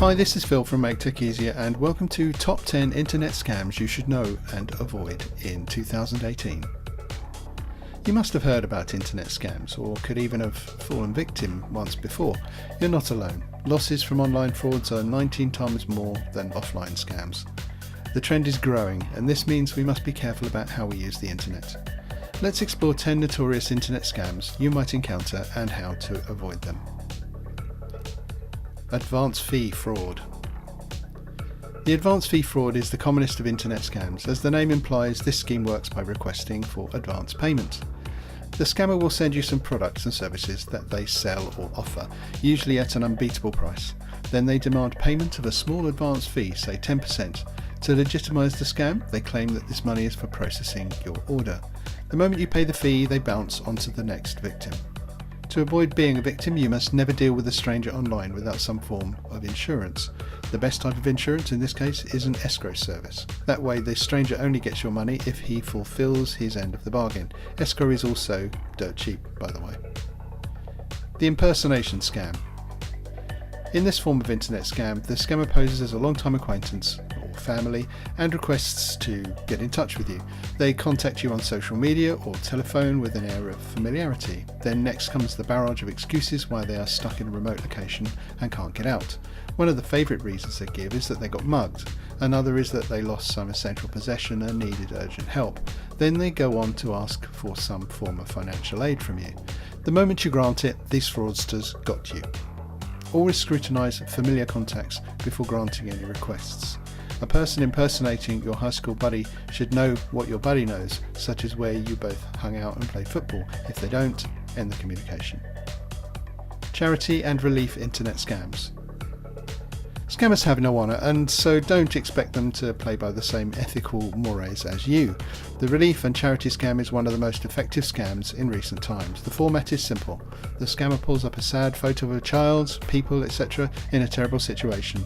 Hi, this is Phil from Make Tech Easier, and welcome to Top 10 Internet Scams You Should Know and Avoid in 2018. You must have heard about internet scams, or could even have fallen victim once before. You're not alone. Losses from online frauds are 19 times more than offline scams. The trend is growing, and this means we must be careful about how we use the internet. Let's explore 10 notorious internet scams you might encounter and how to avoid them. Advance fee fraud. The advance fee fraud is the commonest of internet scams. As the name implies, this scheme works by requesting for advance payment. The scammer will send you some products and services that they sell or offer, usually at an unbeatable price. Then they demand payment of a small advance fee, say 10%. To legitimise the scam, they claim that this money is for processing your order. The moment you pay the fee, they bounce onto the next victim. To avoid being a victim, you must never deal with a stranger online without some form of insurance. The best type of insurance in this case is an escrow service. That way the stranger only gets your money if he fulfills his end of the bargain. Escrow is also dirt cheap, by the way. The impersonation scam. In this form of internet scam, the scammer poses as a long-time acquaintance or family and requests to get in touch with you. They contact you on social media or telephone with an air of familiarity. Then next comes the barrage of excuses why they are stuck in a remote location and can't get out. One of the favourite reasons they give is that they got mugged. Another is that they lost some essential possession and needed urgent help. Then they go on to ask for some form of financial aid from you. The moment you grant it, these fraudsters got you. Always scrutinise familiar contacts before granting any requests. A person impersonating your high school buddy should know what your buddy knows, such as where you both hung out and played football. If they don't, end the communication. Charity and relief internet scams. Scammers have no honour, and so don't expect them to play by the same ethical mores as you. The relief and charity scam is one of the most effective scams in recent times. The format is simple. The scammer pulls up a sad photo of a child, people, etc. in a terrible situation.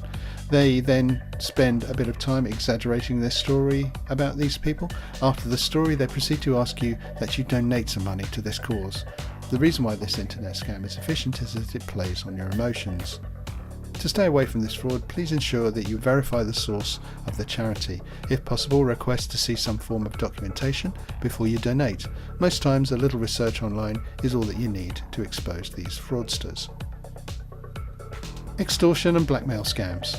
They then spend a bit of time exaggerating their story about these people. After the story, they proceed to ask you that you donate some money to this cause. The reason why this internet scam is efficient is that it plays on your emotions. To stay away from this fraud, please ensure that you verify the source of the charity. If possible, request to see some form of documentation before you donate. Most times, a little research online is all that you need to expose these fraudsters. Extortion and blackmail scams.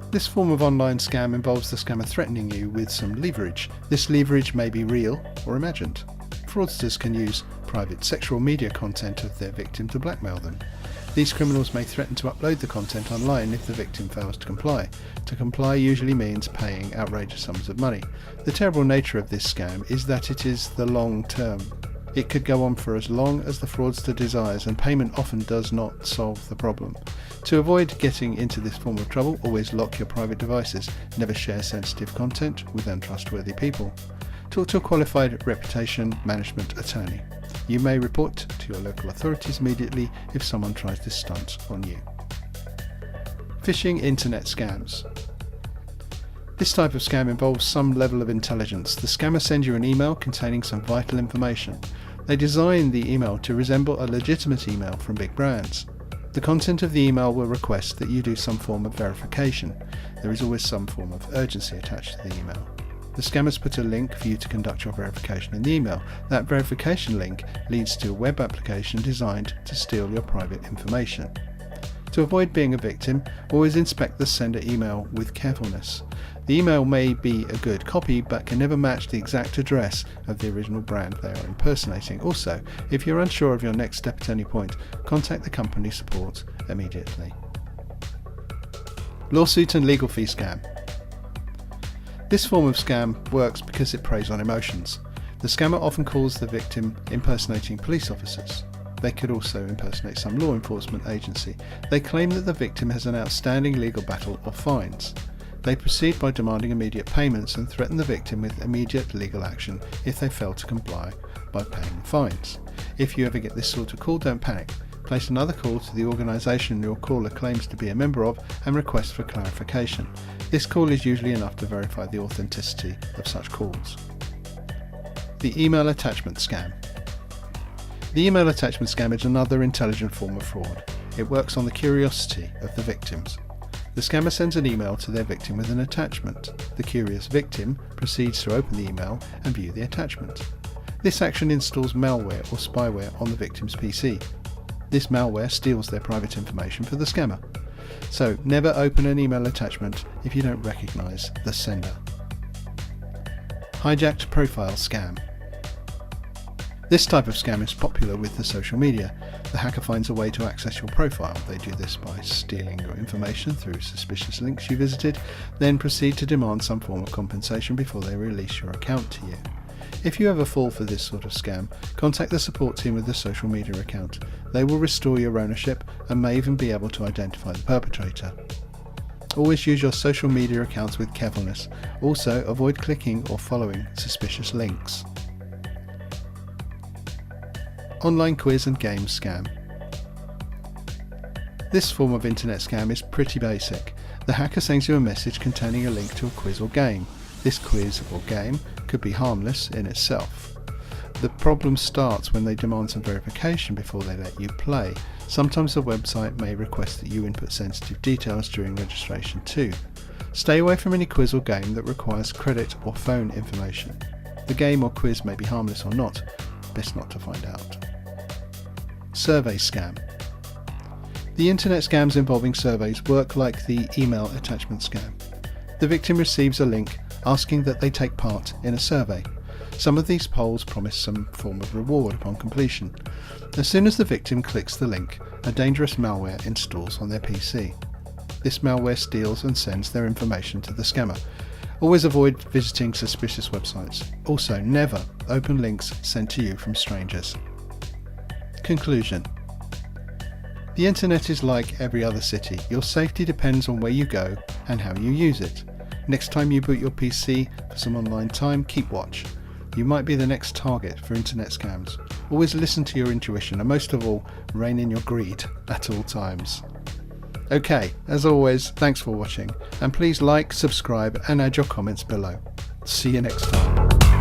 This form of online scam involves the scammer threatening you with some leverage. This leverage may be real or imagined. Fraudsters can use private sexual media content of their victim to blackmail them. These criminals may threaten to upload the content online if the victim fails to comply. To comply usually means paying outrageous sums of money. The terrible nature of this scam is that it is the long term. It could go on for as long as the fraudster desires, and payment often does not solve the problem. To avoid getting into this form of trouble, always lock your private devices. Never share sensitive content with untrustworthy people. Talk to a qualified reputation management attorney. You may report to your local authorities immediately if someone tries this stunt on you. Phishing internet scams. This type of scam involves some level of intelligence. The scammer sends you an email containing some vital information. They design the email to resemble a legitimate email from big brands. The content of the email will request that you do some form of verification. There is always some form of urgency attached to the email. The scammers put a link for you to conduct your verification in the email. That verification link leads to a web application designed to steal your private information. To avoid being a victim, always inspect the sender email with carefulness. The email may be a good copy but can never match the exact address of the original brand they are impersonating. Also, if you're unsure of your next step at any point, contact the company support immediately. Lawsuit and legal fee scam. This form of scam works because it preys on emotions. The scammer often calls the victim impersonating police officers. They could also impersonate some law enforcement agency. They claim that the victim has an outstanding legal battle or fines. They proceed by demanding immediate payments and threaten the victim with immediate legal action if they fail to comply by paying fines. If you ever get this sort of call, don't panic. Place another call to the organisation your caller claims to be a member of and request for clarification. This call is usually enough to verify the authenticity of such calls. The email attachment scam. The email attachment scam is another intelligent form of fraud. It works on the curiosity of the victims. The scammer sends an email to their victim with an attachment. The curious victim proceeds to open the email and view the attachment. This action installs malware or spyware on the victim's PC. This malware steals their private information for the scammer. So never open an email attachment if you don't recognise the sender. Hijacked profile scam. This type of scam is popular with the social media. The hacker finds a way to access your profile. They do this by stealing your information through suspicious links you visited, then proceed to demand some form of compensation before they release your account to you. If you ever fall for this sort of scam, contact the support team with the social media account. They will restore your ownership and may even be able to identify the perpetrator. Always use your social media accounts with carefulness. Also, avoid clicking or following suspicious links. Online quiz and game scam. This form of internet scam is pretty basic. The hacker sends you a message containing a link to a quiz or game. This quiz or game could be harmless in itself. The problem starts when they demand some verification before they let you play. Sometimes the website may request that you input sensitive details during registration too. Stay away from any quiz or game that requires credit or phone information. The game or quiz may be harmless or not. Best not to find out. Survey scam. The internet scams involving surveys work like the email attachment scam. The victim receives a link asking that they take part in a survey. Some of these polls promise some form of reward upon completion. As soon as the victim clicks the link, a dangerous malware installs on their PC. This malware steals and sends their information to the scammer. Always avoid visiting suspicious websites. Also, never open links sent to you from strangers. Conclusion. The internet is like every other city. Your safety depends on where you go and how you use it. Next time you boot your PC for some online time, keep watch. You might be the next target for internet scams. Always listen to your intuition and most of all, rein in your greed at all times. Okay, as always, thanks for watching and please like, subscribe and add your comments below. See you next time.